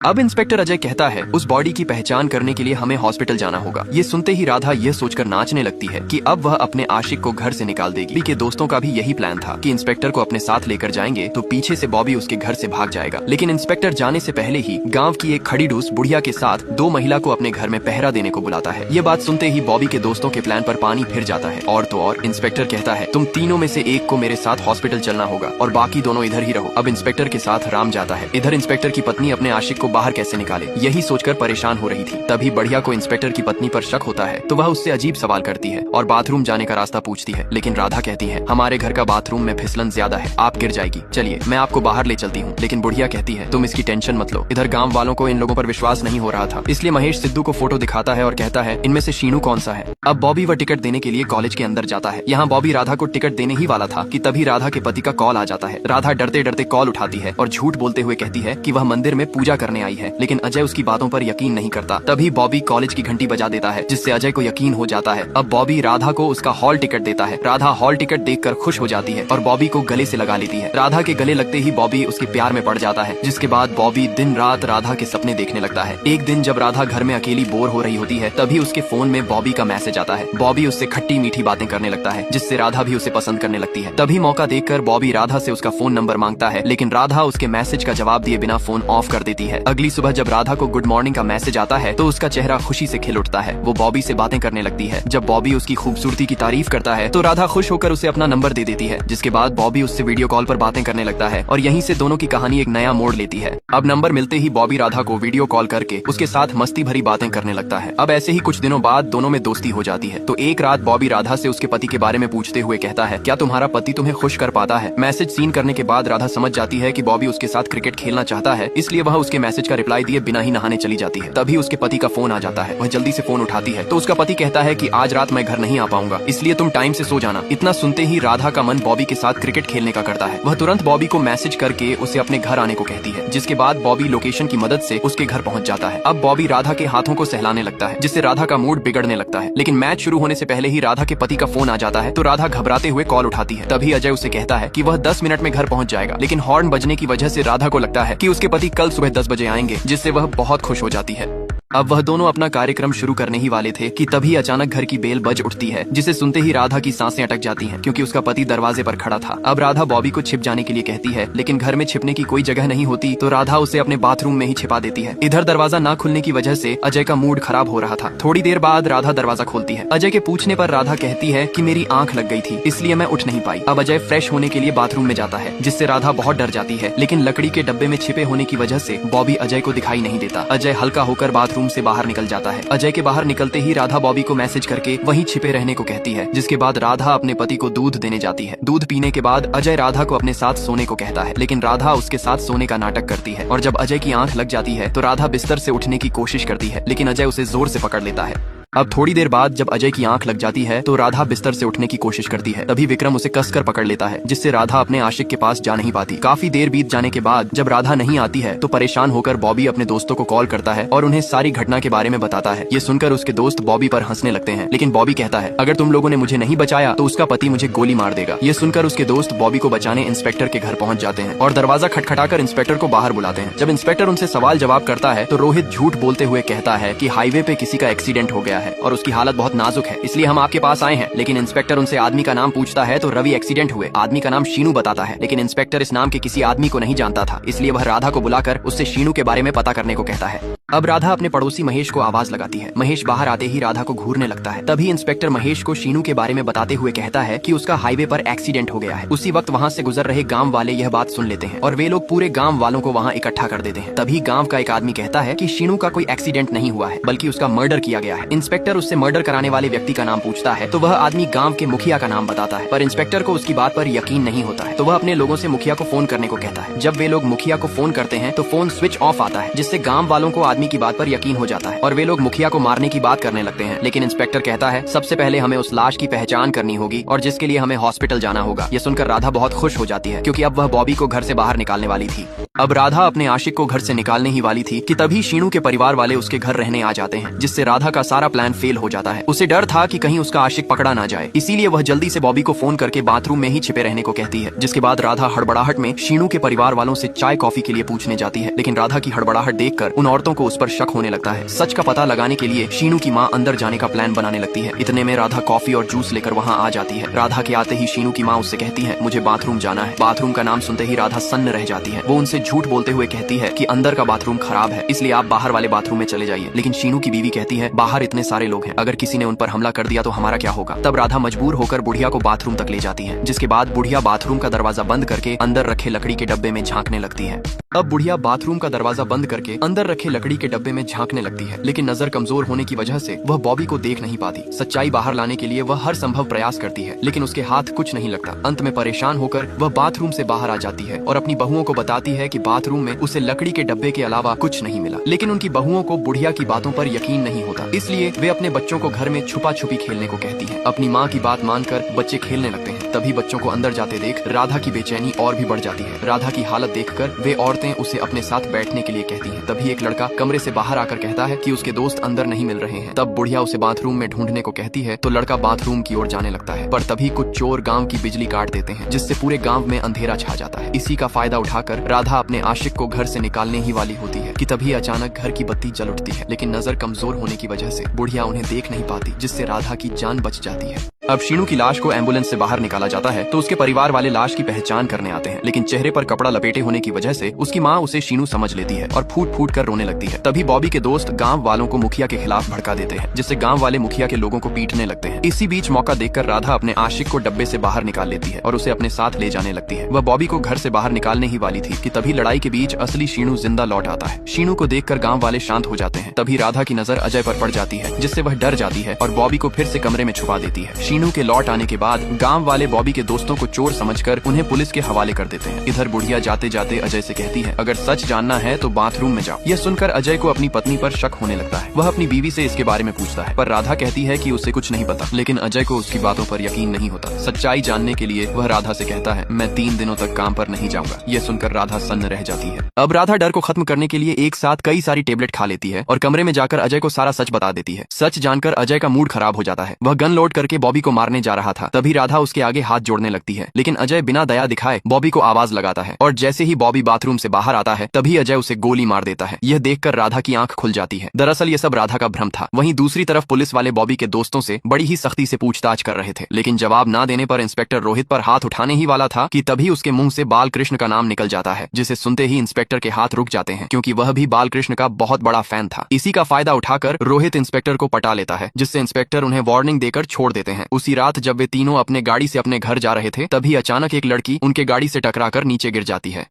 अब इंस्पेक्टर अजय कहता है उस बॉडी की पहचान करने के लिए हमें हॉस्पिटल जाना होगा। ये सुनते ही राधा यह सोचकर नाचने लगती है कि अब वह अपने आशिक को घर से निकाल देगी। के दोस्तों का भी यही प्लान था कि इंस्पेक्टर को अपने साथ लेकर जाएंगे तो पीछे से बॉबी उसके घर से भाग जाएगा। लेकिन इंस्पेक्टर जाने से पहले ही गांव की एक खड़ी डूस बुढ़िया के साथ दो महिला को अपने घर में पहरा देने को बुलाता है। ये बात सुनते ही बॉबी के दोस्तों के प्लान पर पानी फिर जाता है। और तो और इंस्पेक्टर कहता है तुम तीनों में से एक को मेरे साथ हॉस्पिटल चलना होगा और बाकी दोनों इधर ही रहो। अब इंस्पेक्टर के साथ राम जाता है। इधर इंस्पेक्टर की पत्नी अपने आशिक को बाहर कैसे निकाले यही सोचकर परेशान हो रही थी। तभी बढ़िया को इंस्पेक्टर की पत्नी पर शक होता है तो वह उससे अजीब सवाल करती है और बाथरूम जाने का रास्ता पूछती है। लेकिन राधा कहती है हमारे घर का बाथरूम में फिसलन ज्यादा है, आप गिर जाएगी, चलिए मैं आपको बाहर ले चलती हूँ। लेकिन बुढ़िया कहती है तुम इसकी टेंशन मत लो। इधर गांव वालों को इन लोगों पर विश्वास नहीं हो रहा था, इसलिए महेश सिद्धू को फोटो दिखाता है और कहता है इनमें से शीनू कौन सा है। अब बॉबी वह टिकट देने के लिए कॉलेज के अंदर जाता है। यहाँ बॉबी राधा को टिकट देने ही वाला था कि तभी राधा के पति का कॉल आ जाता है। राधा डरते डरते कॉल उठाती है और झूठ बोलते हुए कहती है कि वह मंदिर में पूजा करने आई है। लेकिन अजय उसकी बातों पर यकीन नहीं करता। तभी बॉबी कॉलेज की घंटी बजा देता है जिससे अजय को यकीन हो जाता है। अब बॉबी राधा को उसका हॉल टिकट देता है। राधा हॉल टिकट देखकर खुश हो जाती है और बॉबी को गले से लगा लेती है। राधा के गले लगते ही बॉबी उसके प्यार में पड़ जाता है, जिसके बाद बॉबी दिन रात राधा के सपने देखने लगता है। एक दिन जब राधा घर में अकेली बोर हो रही होती है तभी उसके फोन में बॉबी का मैसेज आता है। बॉबी उससे खट्टी मीठी बातें करने लगता है जिससे राधा भी उसे पसंद करने लगती है। तभी मौका देखकर बॉबी राधा से उसका फोन नंबर मांगता है, लेकिन राधा उसके मैसेज का जवाब दिए बिना फोन ऑफ कर देती है। अगली सुबह जब राधा को गुड मॉर्निंग का मैसेज आता है तो उसका चेहरा खुशी से खिल उठता है। वो बॉबी से बातें करने लगती है। जब बॉबी उसकी खूबसूरती की तारीफ करता है तो राधा खुश होकर उसे अपना नंबर दे देती है, जिसके बाद बॉबी उससे वीडियो कॉल पर बातें करने लगता है और यहीं से दोनों की कहानी एक नया मोड़ लेती है। अब नंबर मिलते ही बॉबी राधा को वीडियो कॉल करके उसके साथ मस्ती भरी बातें करने लगता है। अब ऐसे ही कुछ दिनों बाद दोनों में दोस्ती हो जाती है। तो एक रात बॉबी राधा से उसके पति के बारे में पूछते हुए कहता है क्या तुम्हारा पति तुम्हें खुश कर पाता है। मैसेज सीन करने के बाद राधा समझ जाती है कि बॉबी उसके साथ क्रिकेट खेलना चाहता है, इसलिए वह उसके मैसेज का रिप्लाई दिए बिना ही नहाने चली जाती है। तभी उसके पति का फोन आ जाता है। वह जल्दी से फोन उठाती है तो उसका पति कहता है कि आज रात मैं घर नहीं आ पाऊंगा, इसलिए तुम टाइम से सो जाना। इतना सुनते ही राधा का मन बॉबी के साथ क्रिकेट खेलने का करता है। वह तुरंत बॉबी को मैसेज करके उसे अपने घर आने को कहती है, जिसके बाद बॉबी लोकेशन की मदद से उसके घर पहुंच जाता है। अब बॉबी राधा के हाथों को सहलाने लगता है जिससे राधा का मूड बिगड़ने लगता है। लेकिन मैच शुरू होने से पहले ही राधा के पति का फोन आ जाता है तो राधा घबराते हुए कॉल उठाती है। तभी अजय उसे कहता है कि वह 10 मिनट में घर पहुंच जाएगा। लेकिन हॉर्न बजने की वजह से राधा को लगता है कि उसके पति कल सुबह 10 बजे आएंगे, जिससे वह बहुत खुश हो जाती है। अब वह दोनों अपना कार्यक्रम शुरू करने ही वाले थे कि तभी अचानक घर की बेल बज उठती है, जिसे सुनते ही राधा की सांसें अटक जाती हैं क्योंकि उसका पति दरवाजे पर खड़ा था। अब राधा बॉबी को छिप जाने के लिए कहती है, लेकिन घर में छिपने की कोई जगह नहीं होती तो राधा उसे अपने बाथरूम में ही छिपा देती है। इधर दरवाजा न खुलने की वजह से अजय का मूड खराब हो रहा था। थोड़ी देर बाद राधा दरवाजा खोलती है। अजय के पूछने पर राधा कहती है कि मेरी आंख लग गई थी, इसलिए मैं उठ नहीं पाई। अब अजय फ्रेश होने के लिए बाथरूम में जाता है, जिससे राधा बहुत डर जाती है। लेकिन लकड़ी के डब्बे में छिपे होने की वजह से बॉबी अजय को दिखाई नहीं देता। अजय हल्का होकर बाथरूम से बाहर निकल जाता है। अजय के बाहर निकलते ही राधा बॉबी को मैसेज करके वहीं छिपे रहने को कहती है, जिसके बाद राधा अपने पति को दूध देने जाती है। दूध पीने के बाद अजय राधा को अपने साथ सोने को कहता है, लेकिन राधा उसके साथ सोने का नाटक करती है। और जब अजय की आंख लग जाती है तो राधा बिस्तर से उठने की कोशिश करती है, लेकिन अजय उसे जोर से पकड़ लेता है। अब थोड़ी देर बाद जब अजय की आंख लग जाती है तो राधा बिस्तर से उठने की कोशिश करती है। तभी विक्रम उसे कसकर पकड़ लेता है, जिससे राधा अपने आशिक के पास जा नहीं पाती। काफी देर बीत जाने के बाद जब राधा नहीं आती है तो परेशान होकर बॉबी अपने दोस्तों को कॉल करता है और उन्हें सारी घटना के बारे में बताता है। ये सुनकर उसके दोस्त बॉबी पर हंसने लगते हैं, लेकिन बॉबी कहता है अगर तुम लोगों ने मुझे नहीं बचाया तो उसका पति मुझे गोली मार देगा। ये सुनकर उसके दोस्त बॉबी को बचाने इंस्पेक्टर के घर पहुंच जाते हैं और दरवाजा खटखटाकर इंस्पेक्टर को बाहर बुलाते हैं। जब इंस्पेक्टर उनसे सवाल जवाब करता है तो रोहित झूठ बोलते हुए कहता है कि हाईवे पे किसी का एक्सीडेंट हो गया है और उसकी हालत बहुत नाजुक है, इसलिए हम आपके पास आए हैं। लेकिन इंस्पेक्टर उनसे आदमी का नाम पूछता है तो रवि एक्सीडेंट हुए आदमी का नाम शीनू बताता है। लेकिन इंस्पेक्टर इस नाम के किसी आदमी को नहीं जानता था, इसलिए वह राधा को बुलाकर उससे शीनू के बारे में पता करने को कहता है। अब राधा अपने पड़ोसी महेश को आवाज लगाती है। महेश बाहर आते ही राधा को घूरने लगता है। तभी इंस्पेक्टर महेश को शीनू के बारे में बताते हुए कहता है कि उसका हाईवे पर एक्सीडेंट हो गया है। उसी वक्त वहाँ से गुजर रहे गांव वाले यह बात सुन लेते हैं और वे लोग पूरे गांव वालों को वहाँ इकट्ठा कर देते हैं। तभी गांव का एक आदमी कहता है कि शीनू का कोई एक्सीडेंट नहीं हुआ है, बल्कि उसका मर्डर किया गया है। इंस्पेक्टर उससे मर्डर कराने वाले व्यक्ति का नाम पूछता है तो वह आदमी गांव के मुखिया का नाम बताता है, पर इंस्पेक्टर को उसकी बात पर यकीन नहीं होता है। तो वह अपने लोगों से मुखिया को फोन करने को कहता है। जब वे लोग मुखिया को फोन करते हैं तो फोन स्विच ऑफ आता है, जिससे गांव वालों को आदमी की बात पर यकीन हो जाता है और वे लोग मुखिया को मारने की बात करने लगते हैं। लेकिन इंस्पेक्टर कहता है सबसे पहले हमें उस लाश की पहचान करनी होगी और जिसके लिए हमें हॉस्पिटल जाना होगा। ये सुनकर राधा बहुत खुश हो जाती है क्योंकि अब वह बॉबी को घर से बाहर निकालने वाली थी। अब राधा अपने आशिक को घर से निकालने ही वाली थी कि तभी शीनू के परिवार वाले उसके घर रहने आ जाते हैं, जिससे राधा का सारा प्लान फेल हो जाता है। उसे डर था कि कहीं उसका आशिक पकड़ा ना जाए, इसीलिए वह जल्दी से बॉबी को फोन करके बाथरूम में ही छिपे रहने को कहती है। जिसके बाद राधा हड़बड़ाहट में शीनू के परिवार वालों से चाय कॉफी के लिए पूछने जाती है, लेकिन राधा की हड़बड़ाहट देखकर उन औरतों को उस पर शक होने लगता है। सच का पता लगाने के लिए शीनू की माँ अंदर जाने का प्लान बनाने लगती है। इतने में राधा कॉफी और जूस लेकर वहाँ आ जाती है। राधा के आते ही शीनू की माँ उससे कहती है, मुझे बाथरूम जाना है। बाथरूम का नाम सुनते ही राधा सन्न रह जाती है। वो उनसे झूठ बोलते हुए कहती है कि अंदर का बाथरूम खराब है, इसलिए आप बाहर वाले बाथरूम में चले जाइए। लेकिन शीनू की बीवी कहती है, बाहर इतने सारे लोग हैं, अगर किसी ने उन पर हमला कर दिया तो हमारा क्या होगा। तब राधा मजबूर होकर बुढ़िया को बाथरूम तक ले जाती है, जिसके बाद बुढ़िया बाथरूम का दरवाजा बंद करके अंदर रखे लकड़ी के डब्बे में झांकने लगती है। अब बुढ़िया बाथरूम का दरवाजा बंद करके अंदर रखे लकड़ी के डब्बे में झांकने लगती है, लेकिन नजर कमजोर होने की वजह से वह बॉबी को देख नहीं पाती। सच्चाई बाहर लाने के लिए वह हर संभव प्रयास करती है, लेकिन उसके हाथ कुछ नहीं लगता। अंत में परेशान होकर वह बाथरूम से बाहर आ जाती है और अपनी बहुओं को बताती है कि बाथरूम में उसे लकड़ी के डब्बे के अलावा कुछ नहीं मिला। लेकिन उनकी बहुओं को बुढ़िया की बातों पर यकीन नहीं होता, इसलिए वे अपने बच्चों को घर में छुपा छुपी खेलने को कहती है। अपनी माँ की बात मानकर बच्चे खेलने लगते हैं। तभी बच्चों को अंदर जाते देख राधा की बेचैनी और भी बढ़ जाती है। राधा की हालत देखकर वे औरतें उसे अपने साथ बैठने के लिए कहती हैं। तभी एक लड़का कमरे से बाहर आकर कहता है कि उसके दोस्त अंदर नहीं मिल रहे हैं। तब बुढ़िया उसे बाथरूम में ढूंढने को कहती है, तो लड़का बाथरूम की ओर जाने लगता है, पर तभी कुछ चोर गांव की बिजली काट देते हैं, जिससे पूरे गांव में अंधेरा छा जाता है। इसी का फायदा उठाकर राधा अपने आशिक को घर से निकालने ही वाली होती है कि तभी अचानक घर की बत्ती जल उठती है, लेकिन नजर कमजोर होने की वजह से बुढ़िया उन्हें देख नहीं पाती, जिससे राधा की जान बच जाती है। अब शीनू की लाश को एम्बुलेंस से बाहर निकाला जाता है तो उसके परिवार वाले लाश की पहचान करने आते हैं, लेकिन चेहरे पर कपड़ा लपेटे होने की वजह से उसकी माँ उसे शीनू समझ लेती है और फूट फूट कर रोने लगती है। तभी बॉबी के दोस्त गांव वालों को मुखिया के खिलाफ भड़का देते हैं, जिससे गांव वाले मुखिया के लोगों को पीटने लगते हैं। इसी बीच मौका देखकर राधा अपने आशिक को डब्बे से बाहर निकाल लेती है और उसे अपने साथ ले जाने लगती है। वह बॉबी को घर से बाहर निकालने ही वाली थी कि तभी लड़ाई के बीच असली शीनू जिंदा लौट आता है। शीनू को देखकर गांव वाले शांत हो जाते हैं। तभी राधा की नजर अजय पर पड़ जाती है, जिससे वह डर जाती है और बॉबी को फिर से कमरे में छुपा देती है। शीनू के लौट आने के बाद गांव वाले बॉबी के दोस्तों को चोर समझकर उन्हें पुलिस के हवाले कर देते हैं। इधर बुढ़िया जाते जाते अजय से कहती है, अगर सच जानना है तो बाथरूम में जाओ। यह सुनकर अजय को अपनी पत्नी पर शक होने लगता है। वह अपनी बीवी से इसके बारे में पूछता है, पर राधा कहती है कि उसे कुछ नहीं पता, लेकिन अजय को उसकी बातों पर यकीन नहीं होता। सच्चाई जानने के लिए वह राधा से कहता है, मैं 3 दिनों तक काम पर नहीं जाऊंगा। यह सुनकर राधा सन्न रह जाती है। अब राधा डर को खत्म करने के लिए एक साथ कई सारी टेबलेट खा लेती है और कमरे में जाकर अजय को सारा सच बता देती है। सच जानकर अजय का मूड खराब हो जाता है। वह गन लोड करके बॉबी को मारने जा रहा था, तभी राधा उसके आगे हाथ जोड़ने लगती है, लेकिन अजय बिना दया दिखाए बॉबी को आवाज लगाता है और जैसे ही बॉबी बाथरूम से बाहर आता है तभी अजय उसे गोली मार देता है। यह देखकर राधा की आंख खुल जाती है। दरअसल ये सब राधा का भ्रम था। वहीं दूसरी तरफ पुलिस वाले बॉबी के दोस्तों से बड़ी ही सख्ती से पूछताछ कर रहे थे, लेकिन जवाब ना देने पर इंस्पेक्टर रोहित पर हाथ उठाने ही वाला था कि तभी उसके मुंह से बालकृष्ण का नाम निकल जाता है, जिसे सुनते ही इंस्पेक्टर के हाथ रुक जाते हैं, क्योंकि वह भी बालकृष्ण का बहुत बड़ा फैन था। इसी का फायदा उठाकर रोहित इंस्पेक्टर को पटा लेता है, जिससे इंस्पेक्टर उन्हें वार्निंग देकर छोड़ देते हैं। उसी रात जब वे तीनों अपने गाड़ी से अपने घर जा रहे थे तभी अचानक एक लड़की उनके गाड़ी से टकराकर नीचे गिर जाती है।